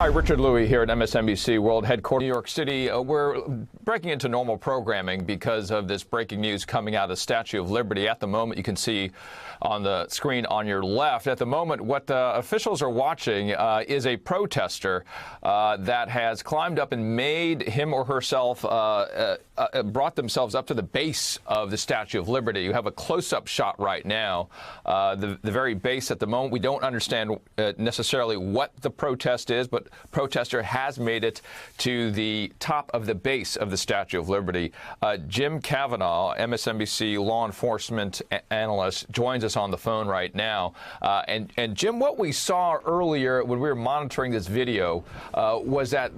Hi, Richard Louie here at MSNBC World Headquarters, New York City. We're breaking into normal programming because of this breaking news coming out of the Statue of Liberty. At the moment, you can see on the screen on your left, at the moment, what the officials are watching is a protester that has climbed up and made him or herself, brought themselves up to the base of the Statue of Liberty. You have a close-up shot right now, the very base at the moment. We don't understand necessarily what the protest is, but protester has made it to the top of the base of the Statue of Liberty. Jim Kavanagh, MSNBC law enforcement analyst, joins us on the phone right now. And Jim, what we saw earlier when we were monitoring this video was that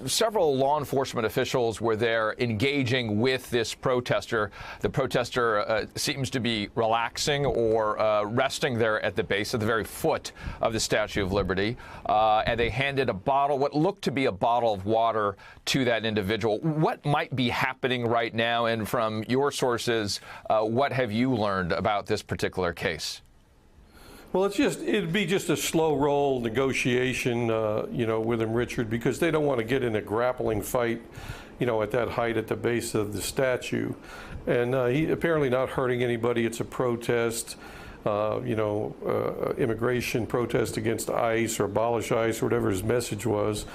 several law enforcement officials were there engaging with this protester. The protester seems to be relaxing or resting there at the base, at the very foot of the Statue of Liberty. And they handed a bottle, what looked to be a bottle of water, to that individual. What might be happening right now? And from your sources, what have you learned about this particular case? Well, it'd be just a slow roll negotiation, with him, Richard, because they don't want to get in a grappling fight, at that height at the base of the statue. And he apparently not hurting anybody. It's a protest. Immigration protest against ICE or abolish ICE or whatever his message was.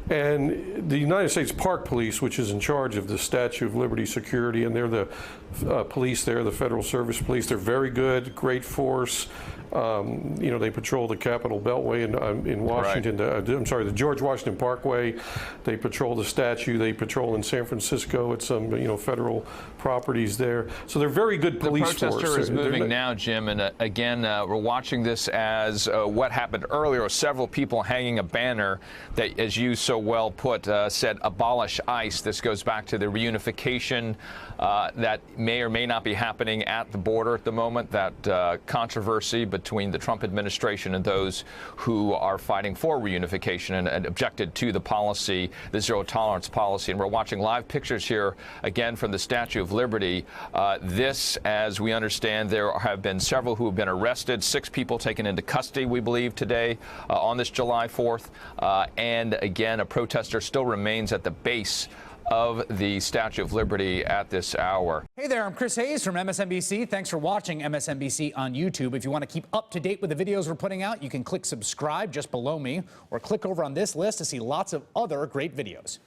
And the United States Park Police, which is in charge of the Statue of Liberty security, and they're the police there, the Federal Service Police, they're very good, great force. They patrol the Capitol Beltway in Washington, right. The George Washington Parkway. They patrol the statue. They patrol in San Francisco at some, federal properties there. So they're very good police force. The protester is moving now, Jim, and again, we're watching this as what happened earlier. Several people hanging a banner that, as you so well put, said abolish ICE. This goes back to the reunification that may or may not be happening at the border at the moment, that controversy between the Trump administration and those who are fighting for reunification and objected to the policy, the zero-tolerance policy. And we're watching live pictures here, again, from the Statue of Liberty. This, as we understand, there have been several who have been arrested, 6 people taken into custody, we believe, today on this July 4th. And again, a protester still remains at the base of the Statue of Liberty at this hour. Hey there, I'm Chris Hayes from MSNBC. Thanks for watching MSNBC on YouTube. If you want to keep up to date with the videos we're putting out, you can click subscribe just below me or click over on this list to see lots of other great videos.